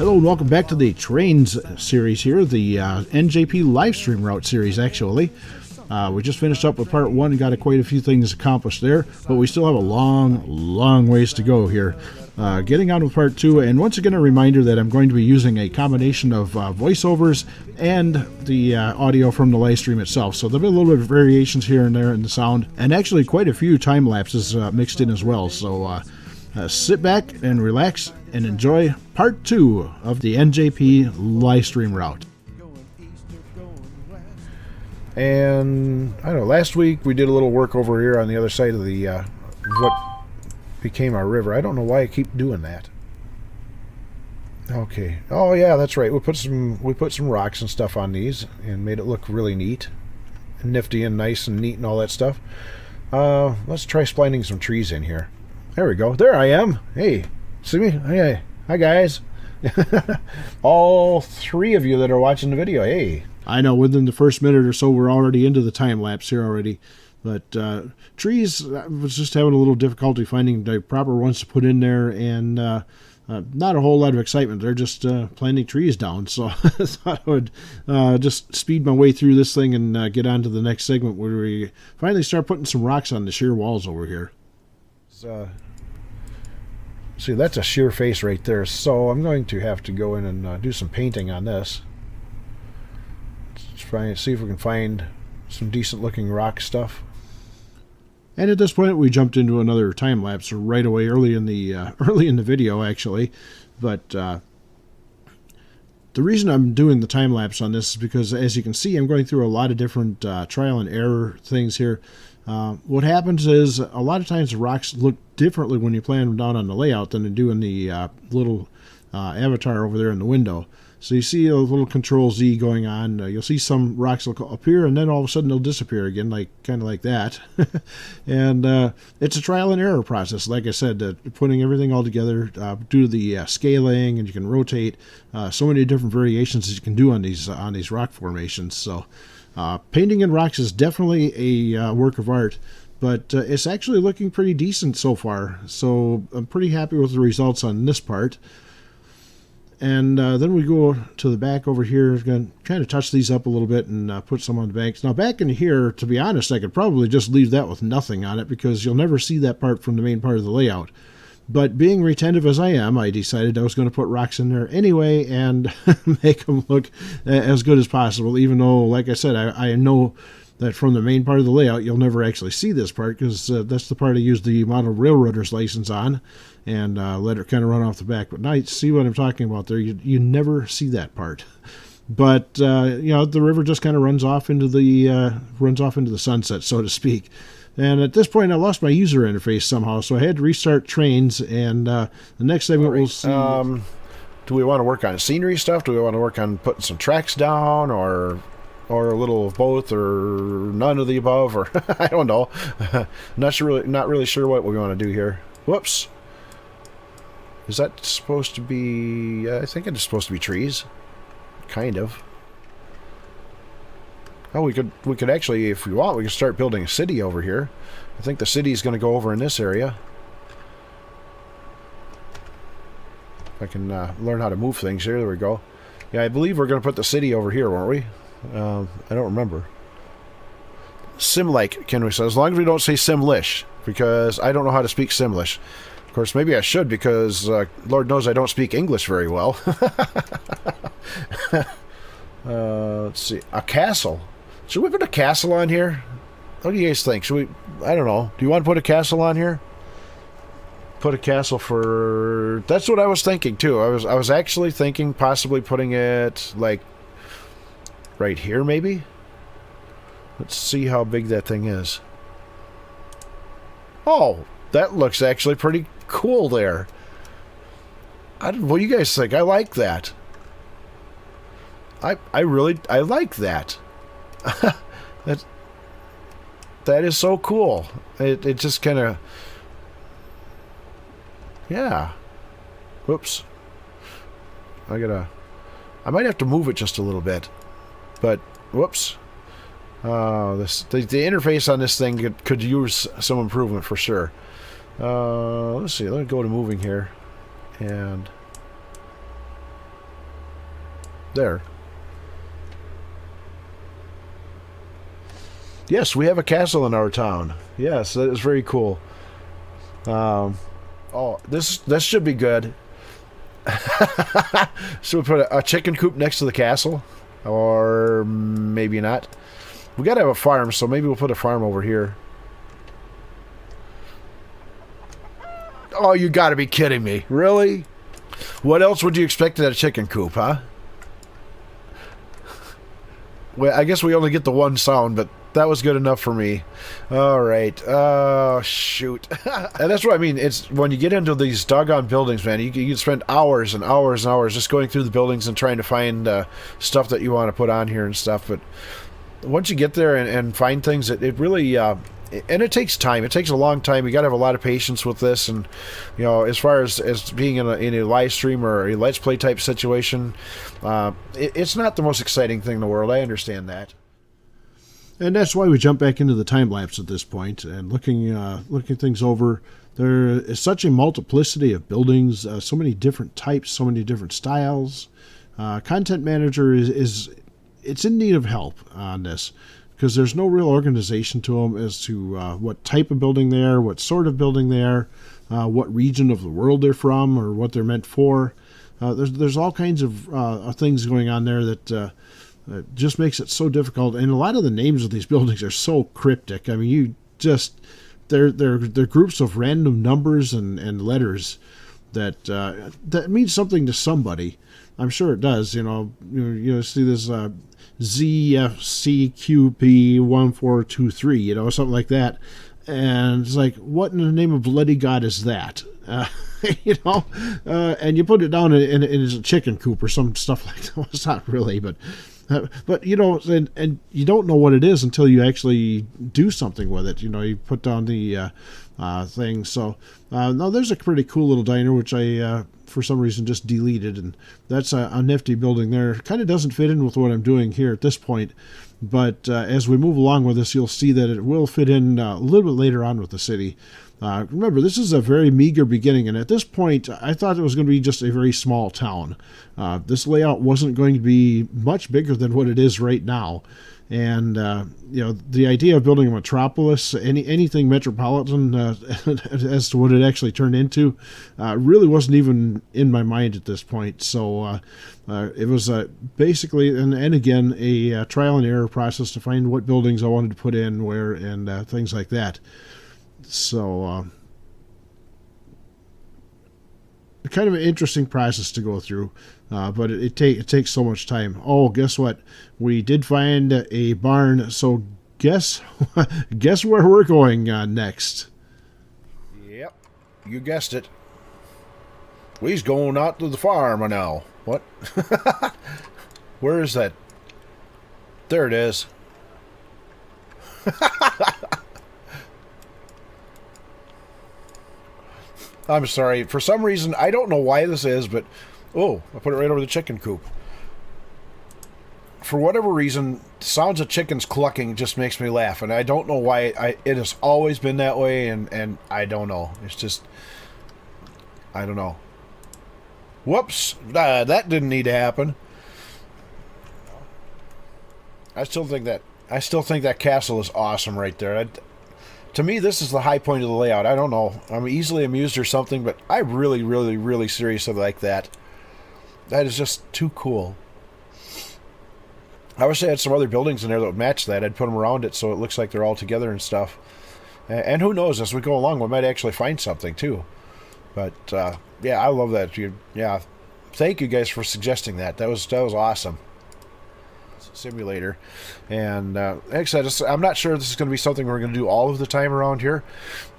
Hello and welcome back to the Trainz series here, the NJP livestream route series actually. We just finished up with part 1 and got quite a few things accomplished there, but we still have a long ways to go here. Getting on with part 2, and once again a reminder that I'm going to be using a combination of voiceovers and the audio from the live stream itself, so there'll be a little bit of variations here and there in the sound, and actually quite a few time lapses mixed in as well, so sit back and relax and enjoy part 2 of the NJP livestream route. And I don't know, last week we did a little work over here on the other side of the what became our river. I don't know why I keep doing that. Okay. Oh yeah, that's right. We put some rocks and stuff on these and made it look really neat and nifty and nice and neat and all that stuff. Let's try splining some trees in here. There we go. There I am. Hey, see me? Hey, hi guys. All 3 of you that are watching the video. Hey. I know within the first minute or so we're already into the time lapse here already. But trees, I was just having a little difficulty finding the proper ones to put in there, and not a whole lot of excitement. They're just planting trees down. So I thought I would just speed my way through this thing and get on to the next segment where we finally start putting some rocks on the sheer walls over here. See, that's a sheer face right there. So I'm going to have to go in and do some painting on this. Let's try and see if we can find some decent looking rock stuff. And at this point, we jumped into another time lapse right away, early in the video actually. But the reason I'm doing the time lapse on this is because, as you can see, I'm going through a lot of different trial and error things here. What happens is a lot of times the rocks look differently when you plan them down on the layout than they do in the little avatar over there in the window. So you see a little Control Z going on. You'll see some rocks will appear, and then all of a sudden they'll disappear again, kind of like that. And it's a trial and error process. Like I said, putting everything all together due to the scaling, and you can rotate so many different variations that you can do on these rock formations. So painting in rocks is definitely a work of art, but it's actually looking pretty decent so far. So I'm pretty happy with the results on this part. And then we go to the back over here, going to kind of touch these up a little bit and put some on the banks. Now back in here, to be honest, I could probably just leave that with nothing on it because you'll never see that part from the main part of the layout. But being retentive as I am, I decided I was going to put rocks in there anyway and make them look as good as possible, even though, like I said, I know that from the main part of the layout, you'll never actually see this part because that's the part I used the model railroader's license on and let it kind of run off the back. But now you see what I'm talking about there. You never see that part. But you know, the river just kind of runs off into the sunset, so to speak. And at this point, I lost my user interface somehow, so I had to restart Trainz. And the next segment we'll see. Do we want to work on scenery stuff? Do we want to work on putting some tracks down, or a little of both, or none of the above, or I don't know. Not really sure what we want to do here. Whoops. Is that supposed to be? I think it's supposed to be trees, kind of. Oh, we could actually, if we want, we could start building a city over here. I think the city is going to go over in this area. If I can learn how to move things here. There we go. Yeah, I believe we're going to put the city over here, weren't we? I don't remember. Simlike, can we say? As long as we don't say Simlish, because I don't know how to speak Simlish. Of course, maybe I should, because Lord knows I don't speak English very well. Let's see. A castle. Should we put a castle on here? What do you guys think? Should we? I don't know. Do you want to put a castle on here? Put a castle for... That's what I was thinking, too. I was actually thinking possibly putting it, like, right here, maybe? Let's see how big that thing is. Oh, that looks actually pretty cool there. What do you guys think? I like that. I like that. That is so cool. It just kind of... Yeah. Whoops. I might have to move it just a little bit. But, whoops. The interface on this thing could use some improvement for sure. Let's see. Let me go to moving here. And There. Yes, we have a castle in our town. Yes, that is very cool. Oh, this should be good. So we put a chicken coop next to the castle, or maybe not. We gotta have a farm, so maybe we'll put a farm over here. Oh, you gotta be kidding me. Really? What else would you expect at a chicken coop, huh? Well, I guess we only get the one sound, but that was good enough for me. All right. Oh, shoot. And that's what I mean. It's when you get into these doggone buildings, man, you can spend hours and hours and hours just going through the buildings and trying to find stuff that you want to put on here and stuff. But once you get there and find things, it really... and it takes time. It takes a long time. You got to have a lot of patience with this. And, you know, as far as being in a live stream or a Let's Play type situation, it's not the most exciting thing in the world. I understand that. And that's why we jump back into the time lapse at this point and looking things over. There is such a multiplicity of buildings, so many different types, so many different styles. Content Manager is in need of help on this, because there's no real organization to them as to what type of building they are, what sort of building they are, what region of the world they're from, or what they're meant for. There's all kinds of things going on there that just makes it so difficult. And a lot of the names of these buildings are so cryptic. I mean, they're groups of random numbers and letters that means something to somebody. I'm sure it does. You see this ZFCQP1423, something like that, and it's like, what in the name of bloody God is that? And you put it down and it's a chicken coop or some stuff like that. Well, it's not really, but and you don't know what it is until you actually do something with it. You put down the thing. So now there's a pretty cool little diner which I for some reason just deleted, and that's a nifty building there. Kind of doesn't fit in with what I'm doing here at this point, but as we move along with this, you'll see that it will fit in a little bit later on with the city. Remember, this is a very meager beginning, and at this point, I thought it was going to be just a very small town. This layout wasn't going to be much bigger than what it is right now. And, the idea of building a metropolis, anything metropolitan as to what it actually turned into, really wasn't even in my mind at this point. So it was basically, and again, a trial and error process to find what buildings I wanted to put in where and things like that. So kind of an interesting process to go through, but it takes so much time. Oh, guess what? We did find a barn, so guess where we're going next. Yep, you guessed it. We's going out to the farm now. What? Where is that? There it is. I'm sorry. For some reason, I don't know why this is, but... Oh, I put it right over the chicken coop. For whatever reason, sounds of chickens clucking just makes me laugh, and I don't know why. It has always been that way, and I don't know. It's just... I don't know. Whoops! That didn't need to happen. I still think that castle is awesome right there. To me, this is the high point of the layout. I don't know. I'm easily amused or something, but I really, really, really seriously like that. That is just too cool. I wish I had some other buildings in there that would match that. I'd put them around it so it looks like they're all together and stuff. And who knows, as we go along, we might actually find something, too. But, yeah, I love that. Yeah, thank you guys for suggesting that. That was awesome. Simulator, and like I said, I'm not sure this is going to be something we're going to do all of the time around here,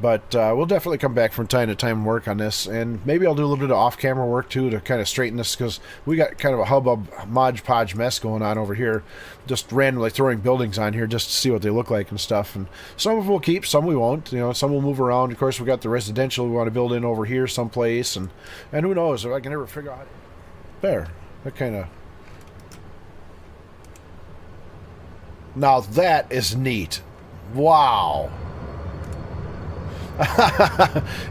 but we'll definitely come back from time to time and work on this, and maybe I'll do a little bit of off-camera work too to kind of straighten this, because we got kind of a hubbub Mod Podge mess going on over here, just randomly throwing buildings on here just to see what they look like and stuff, and some of them we'll keep, some we won't, some will move around. Of course, we got the residential we want to build in over here someplace, and who knows if I can ever figure out there. That kind of... Now that is neat. Wow.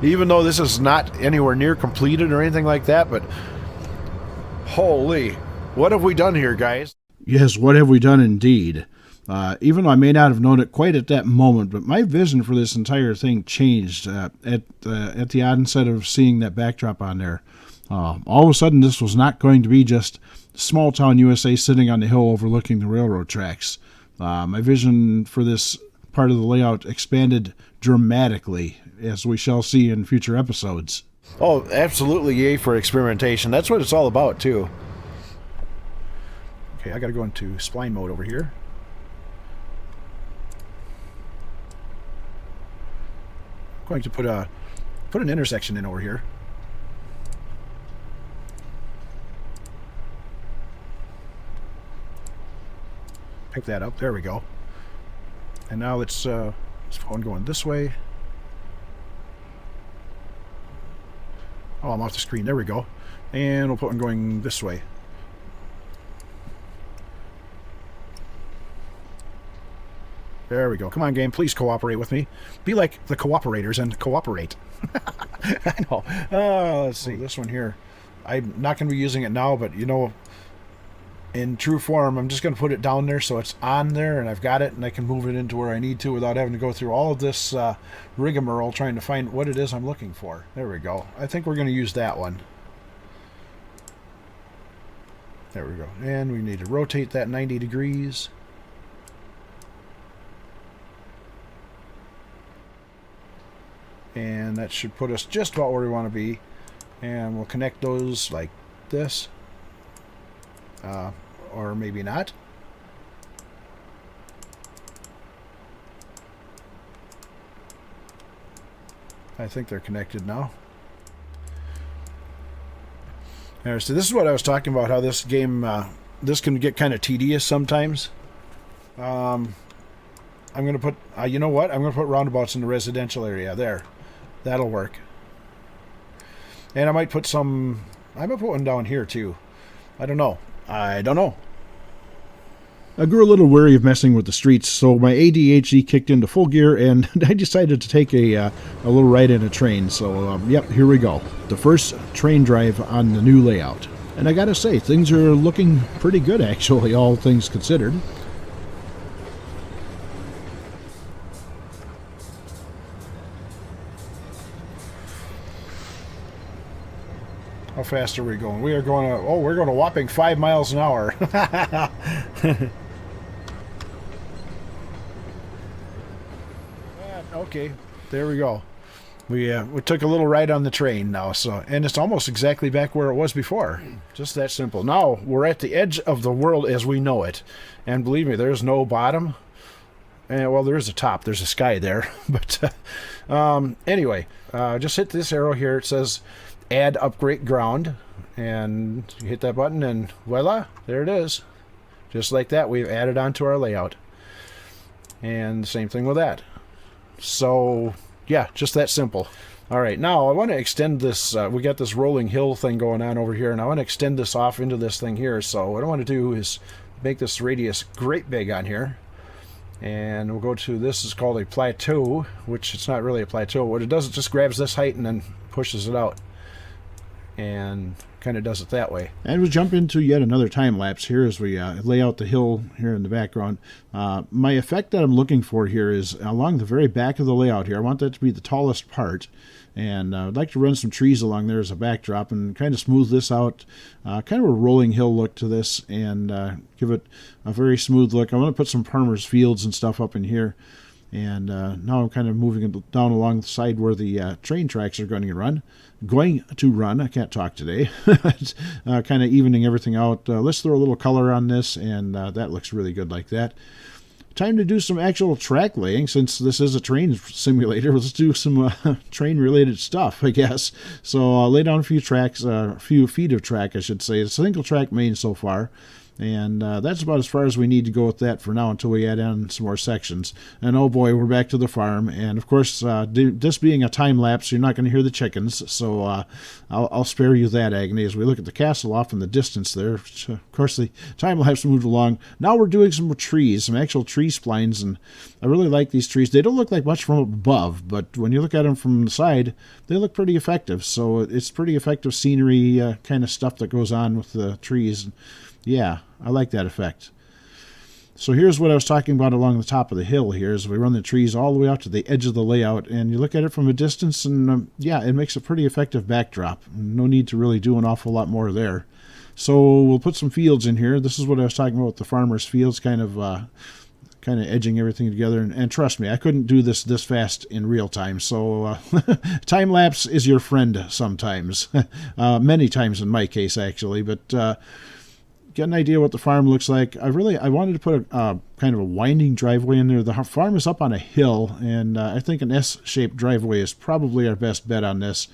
Even though this is not anywhere near completed or anything like that, but holy. What have we done here, guys? Yes, what have we done indeed? Even though I may not have known it quite at that moment, but my vision for this entire thing changed at the onset of seeing that backdrop on there. All of a sudden, this was not going to be just small town USA sitting on the hill overlooking the railroad tracks. My vision for this part of the layout expanded dramatically, as we shall see in future episodes. Oh, absolutely yay for experimentation. That's what it's all about, too. Okay, I got to go into spline mode over here. I'm going to put an intersection in over here. Pick that up. There we go. And now let's put one going this way. Oh, I'm off the screen. There we go. And we'll put one going this way. There we go. Come on, game. Please cooperate with me. Be like the cooperators and cooperate. I know. Let's see. This one here. I'm not going to be using it now, but, you know, in true form, I'm just going to put it down there so it's on there, and I've got it, and I can move it into where I need to without having to go through all of this rigmarole trying to find what it is I'm looking for. There we go. I think we're going to use that one. There we go. And we need to rotate that 90 degrees. And that should put us just about where we want to be. And we'll connect those like this. Or maybe not. I think they're connected now. So this is what I was talking about, how this game, this can get kind of tedious sometimes. I'm going to put, you know what? I'm going to put roundabouts in the residential area. There. That'll work. And I might put some, I might put one down here too. I don't know. I don't know. I grew a little weary of messing with the streets, so my ADHD kicked into full gear, and I decided to take a little ride in a train. So, yep, here we go. The first train drive on the new layout. And I gotta say, things are looking pretty good, actually, all things considered. How fast are we going? We are going to, oh, we're going a whopping 5 miles an hour. Okay, there we go. We took a little ride on the train now, so, and it's almost exactly back where it was before. Just that simple. Now we're at the edge of the world as we know it, and believe me, there's no bottom. And well, there is a top. There's a sky there, but anyway, just hit this arrow here. It says add upgrade ground, and you hit that button, and voila, there it is. Just like that, we've added onto our layout. And the same thing with that. So yeah, just that simple. All right, now I want to extend this. We got this rolling hill thing going on over here, and I want to extend this off into this thing here. So what I want to do is make this radius great big on here. And we'll go to, this is called a plateau, which it's not really a plateau. What it does, it just grabs this height and then pushes it out. And kind of does it that way. And we'll jump into yet another time lapse here as we lay out the hill here in the background. My effect that I'm looking for here is along the very back of the layout here. I want that to be the tallest part. And I'd like to run some trees along there as a backdrop and kind of smooth this out. Kind of a rolling hill look to this, and give it a very smooth look. I want to put some farmers' fields and stuff up in here. And now I'm kind of moving it down along the side where the train tracks are going to run. I can't talk today. Kind of evening everything out. Let's throw a little color on this, and that looks really good like that. Time to do some actual track laying, since this is a train simulator. Let's do some train-related stuff, I guess. So lay down a few tracks, a few feet of track, I should say. It's a single track main so far. And that's about as far as we need to go with that for now until we add on some more sections. And oh boy, we're back to the farm. And of course, this being a time lapse, you're not going to hear the chickens. So I'll spare you that agony as we look at the castle off in the distance there. Which, of course, the time lapse moved along. Now we're doing some trees, some actual tree splines. And I really like these trees. They don't look like much from above, but when you look at them from the side, they look pretty effective. So it's pretty effective scenery kind of stuff that goes on with the trees. Yeah, I like that effect. So here's what I was talking about along the top of the hill here, is we run the trees all the way out to the edge of the layout, and you look at it from a distance, and yeah, it makes a pretty effective backdrop. No need to really do an awful lot more there. So we'll put some fields in here. This is what I was talking about with the farmer's fields, kind of edging everything together. And trust me, I couldn't do this fast in real time. So time lapse is your friend sometimes, many times in my case actually. But get an idea what the farm looks like. I wanted to put a kind of a winding driveway in there. The farm is up on a hill, and I think an S-shaped driveway is probably our best bet on this.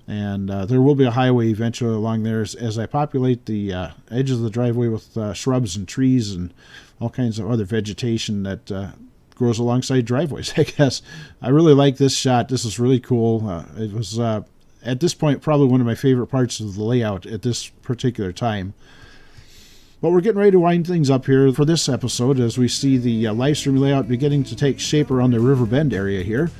And there will be a highway eventually along there as I populate the edges of the driveway with shrubs and trees and all kinds of other vegetation that grows alongside driveways, I guess. I really like this shot. This is really cool. It was, at this point, probably one of my favorite parts of the layout at this particular time. But we're getting ready to wind things up here for this episode as we see the live stream layout beginning to take shape around the River Bend area here.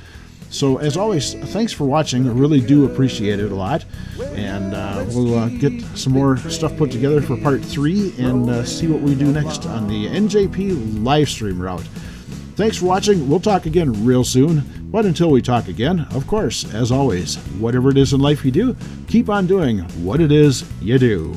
So as always, thanks for watching. I really do appreciate it a lot. And we'll get some more stuff put together for part 3 and see what we do next on the NJP live stream route. Thanks for watching. We'll talk again real soon. But until we talk again, of course, as always, whatever it is in life you do, keep on doing what it is you do.